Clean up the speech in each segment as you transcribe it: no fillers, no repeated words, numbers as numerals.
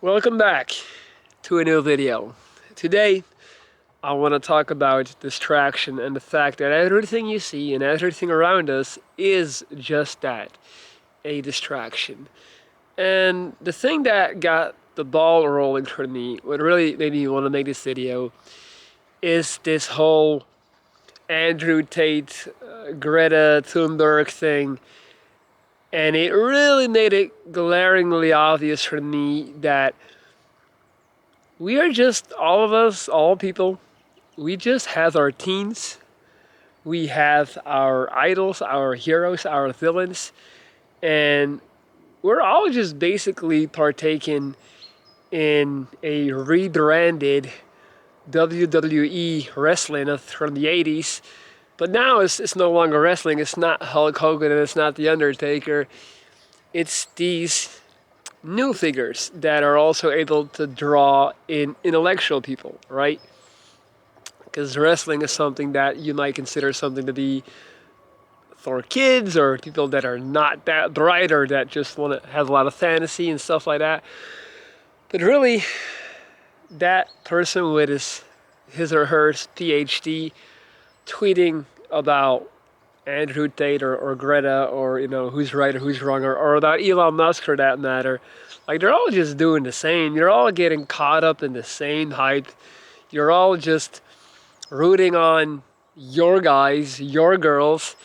Welcome back to a new video. Today, I want to talk about distraction and the fact that everything you see and everything around us is just that, a distraction. And the thing that got the ball rolling for me, what really made me want to make this video, is this whole Andrew Tate, Greta Thunberg thing. And it really made it glaringly obvious for me that we are just, all of us, all people, we just have our teens, we have our idols, our heroes, our villains, and we're all just basically partaking in a rebranded WWE wrestling from the 80s. But now it's no longer wrestling, it's not Hulk Hogan and it's not The Undertaker. It's these new figures that are also able to draw in intellectual people, right? Because wrestling is something that you might consider something to be for kids or people that are not that bright or that just want to have a lot of fantasy and stuff like that. But really, that person with his or her PhD tweeting about Andrew Tate or Greta or, who's right or who's wrong or about Elon Musk for that matter, like they're all just doing the same. You're all getting caught up in the same hype. You're all just rooting on your guys, your girls,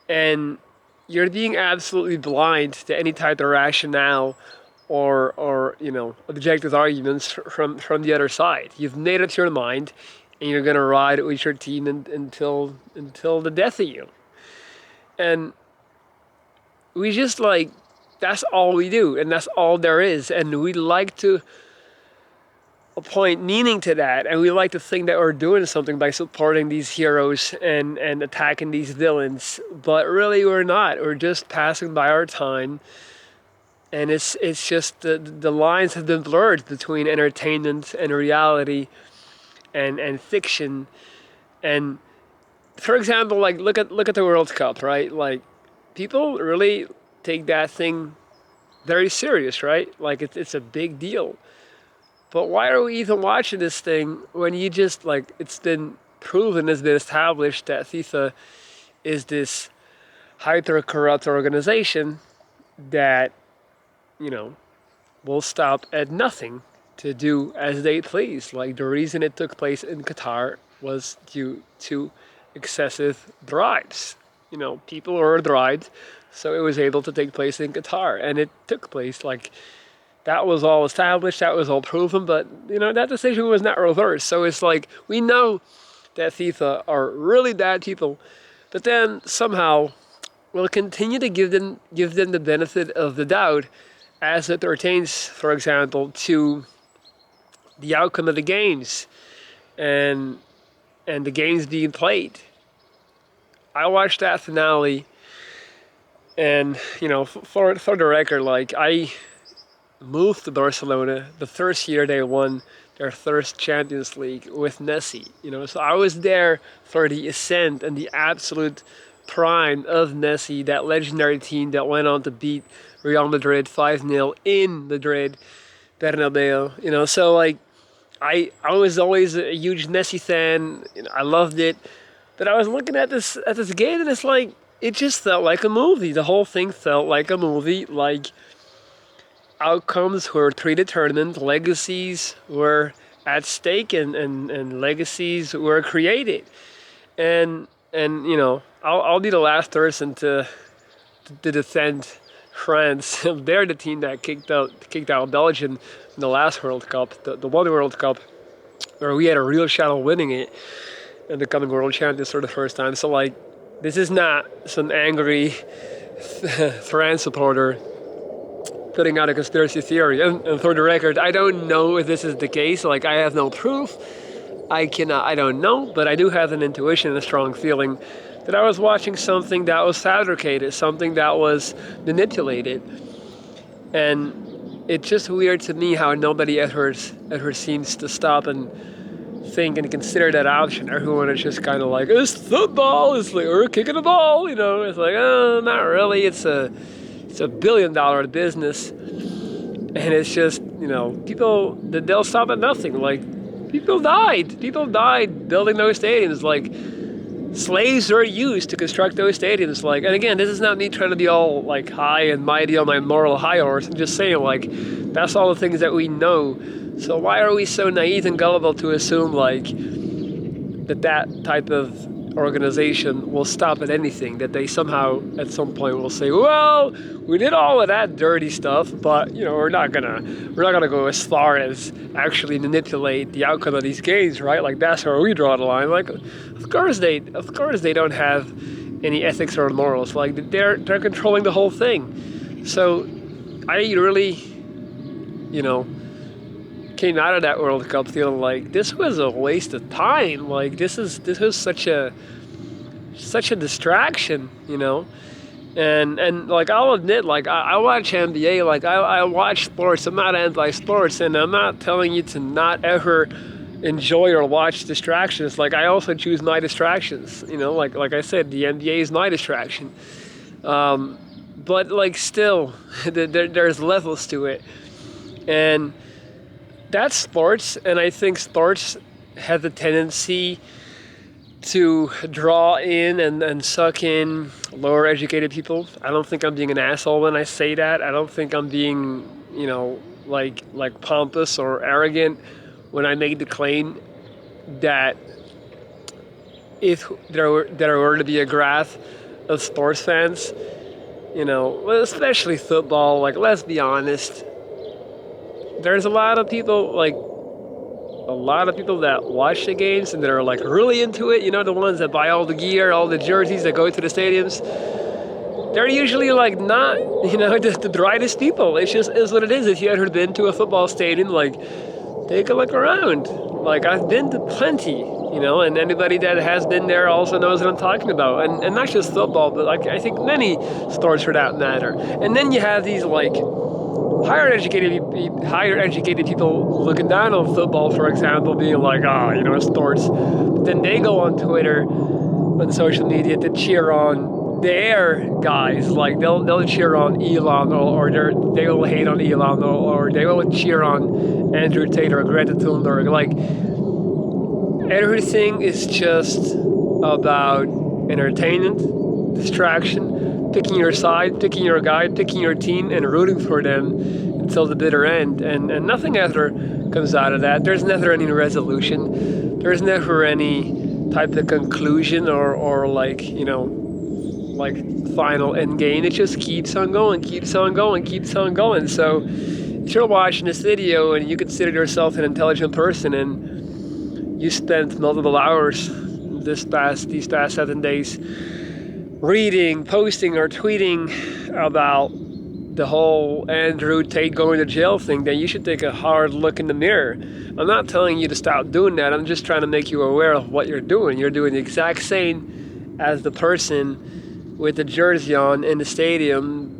and you're being absolutely blind to any type of rationale or objective arguments from the other side. You've made up your mind, and you're gonna ride with your team until the death of you. And we just that's all we do, and that's all there is. And we like to appoint meaning to that, and we like to think that we're doing something by supporting these heroes and attacking these villains. But really, we're not. We're just passing by our time. And it's just the lines have been blurred between entertainment and reality and fiction. And for example, look at the World Cup, right? Like, people really take that thing very serious, right? Like, it's a big deal. But why are we even watching this thing when you just, it's been proven, it's been established that FIFA is this hyper-corrupt organization that, will stop at nothing to do as they please. Like, the reason it took place in Qatar was due to excessive bribes. People were bribed, so it was able to take place in Qatar, and it took place. That was all established, that was all proven, but that decision was not reversed. So it's we know that FIFA are really bad people, but then somehow we'll continue to give them the benefit of the doubt as it pertains, for example, to the outcome of the games and the games being played. I watched that finale, and for the record, I moved to Barcelona the first year they won their first Champions League with Messi. So I was there for the ascent and the absolute prime of Messi, that legendary team that went on to beat Real Madrid 5-0 in Madrid, Bernabeu. So I was always a huge Messi fan. I loved it. But I was looking at this game, and it just felt like a movie. The whole thing felt like a movie. Outcomes were predetermined, legacies were at stake, and legacies were created. And I'll be the last person to defend France. They're the team that kicked out Belgium in the last World Cup, the one World Cup, where we had a real shot of winning it and becoming world champions for the first time. So this is not some angry France supporter putting out a conspiracy theory. And for the record, I don't know if this is the case. I have no proof. I don't know, but I do have an intuition and a strong feeling that I was watching something that was fabricated, something that was manipulated. And it's just weird to me how nobody ever seems to stop and think and consider that option. Everyone is just kind of it's football, we're kicking the ball, It's not really. It's a $1 billion business. And it's just, people, they'll stop at nothing. Like, people died building those stadiums. Like, slaves were used to construct those stadiums. Like, and again, this is not me trying to be all like high and mighty on my moral high horse. I'm just saying, like, that's all the things that we know. So why are we so naive and gullible to assume like that type of organization will stop at anything, that they somehow at some point will say, well, we did all of that dirty stuff, but we're not gonna go as far as actually manipulate the outcome of these games, right? Like, that's where we draw the line. Like, of course they don't have any ethics or morals. Like, they're controlling the whole thing. So I really came out of that World Cup feeling like this was a waste of time. Like, this was such a distraction, and like, I'll admit, like, I watch NBA, like, I watch sports. I'm not anti-sports, and I'm not telling you to not ever enjoy or watch distractions. Like, I also choose my distractions, like I said, the NBA is my distraction. But like, still, there's levels to it, and that's sports. And I think sports have the tendency to draw in and suck in lower educated people. I don't think I'm being an asshole when I say that. I don't think I'm being, like pompous or arrogant when I make the claim that if there were to be a graph of sports fans, especially football, like, let's be honest, there's a lot of people that watch the games and that are like really into it, the ones that buy all the gear, all the jerseys, that go to the stadiums. They're usually like not, the brightest people. It just is what it is. If you ever been to a football stadium, like, take a look around. Like, I've been to plenty, and anybody that has been there also knows what I'm talking about. And not just football, but like, I think many sports for that matter. And then you have these like higher educated people looking down on football, for example, being like, sports. But then they go on Twitter, on social media, to cheer on their guys. Like, they'll cheer on Elon, or they will hate on Elon, or they will cheer on Andrew Tate or Greta Thunberg. Like, everything is just about entertainment, distraction, picking your side, picking your guy, picking your team, and rooting for them until the bitter end. And nothing ever comes out of that. There's never any resolution. There's never any type of conclusion or like, like final end game. It just keeps on going. So if you're watching this video and you consider yourself an intelligent person and you spent multiple hours these past 7 days reading, posting, or tweeting about the whole Andrew Tate going to jail thing, then you should take a hard look in the mirror. I'm not telling you to stop doing that. I'm just trying to make you aware of what you're doing. You're doing the exact same as the person with the jersey on in the stadium,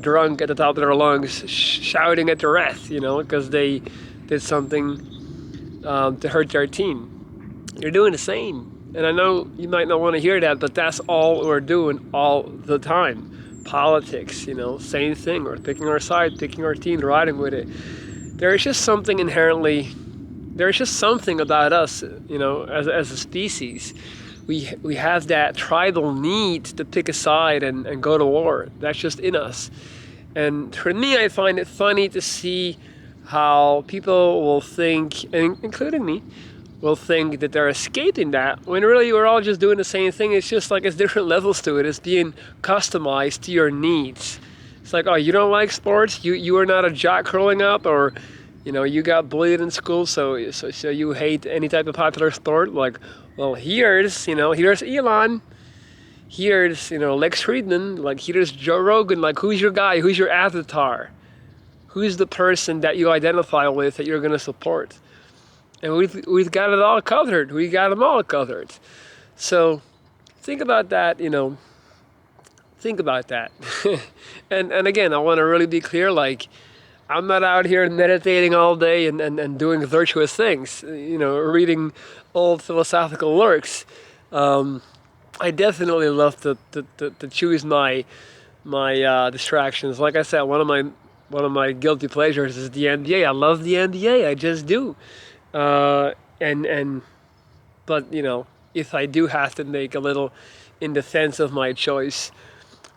drunk at the top of their lungs, shouting at the ref, because they did something to hurt their team. You're doing the same. And I know you might not want to hear that, but that's all we're doing all the time. Politics, same thing. We're picking our side, picking our team, riding with it. There's just something about us, as a species. We have that tribal need to pick a side and go to war. That's just in us. And for me, I find it funny to see how people will think, and including me, will think that they're escaping that, when really we're all just doing the same thing. It's just like, it's different levels to it. It's being customized to your needs. It's like, oh, you don't like sports? You are not a jock growing up, or you got bullied in school, so you hate any type of popular sport? Like, well, here's Elon, here's Lex Friedman, like, here's Joe Rogan. Like, who's your guy? Who's your avatar? Who's the person that you identify with that you're going to support? And we've got it all covered. We got them all covered. So think about that, Think about that. and again, I want to really be clear, like, I'm not out here meditating all day and doing virtuous things, reading old philosophical works. I definitely love to choose my distractions. Like I said, one of my one of my guilty pleasures is the NBA. I love the NBA. I just do. Uh, and but you know, if I do have to make a little in defense of my choice,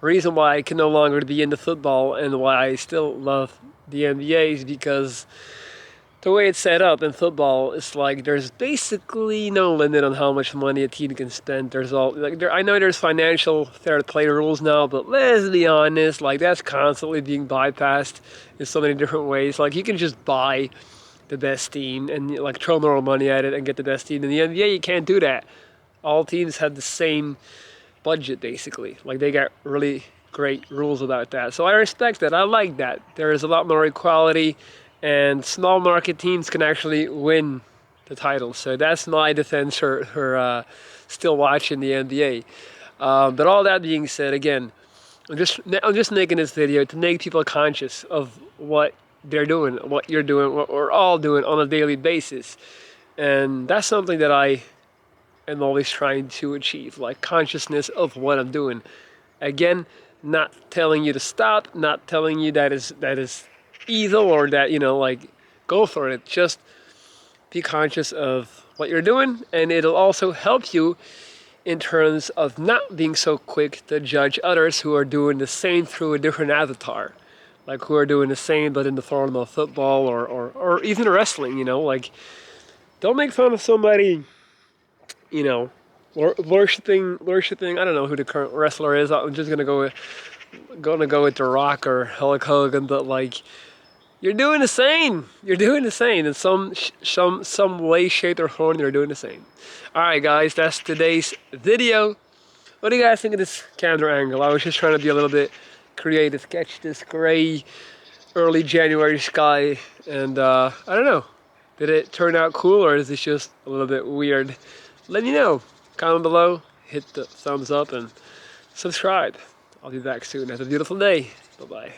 reason why I can no longer be into football and why I still love the NBA is because the way it's set up in football, it's like there's basically no limit on how much money a team can spend. There's all like I know there's financial fair play rules now, but let's be honest, like that's constantly being bypassed in so many different ways. Like you can just buy the best team and like throw more money at it and get the best team. In the NBA, you can't do that. All teams have the same budget basically. Like they got really great rules about that. So I respect that. I like that. There is a lot more equality and small market teams can actually win the title. So that's my defense for still watching the NBA. But all that being said, again, I'm just making this video to make people conscious of what they're doing, what you're doing, what we're all doing on a daily basis. And that's something that I am always trying to achieve, like consciousness of what I'm doing. Again, not telling you to stop, not telling you that is evil or that, you know, like go for it. Just be conscious of what you're doing, and it'll also help you in terms of not being so quick to judge others who are doing the same through a different avatar, like who are doing the same but in the form of football or even wrestling, you know. Like don't make fun of somebody, you know, worshiping, I don't know who the current wrestler is. I'm just gonna go with The Rock or Hulk Hogan, but like you're doing the same. You're doing the same in some way, shape, or form. You're doing the same. All right, guys, that's today's video. What do you guys think of this camera angle? I was just trying to be a little bit creative, catch this gray, early January sky, and I don't know. Did it turn out cool, or is this just a little bit weird? Let me know. Comment below, hit the thumbs up, and subscribe. I'll be back soon. Have a beautiful day. Bye-bye.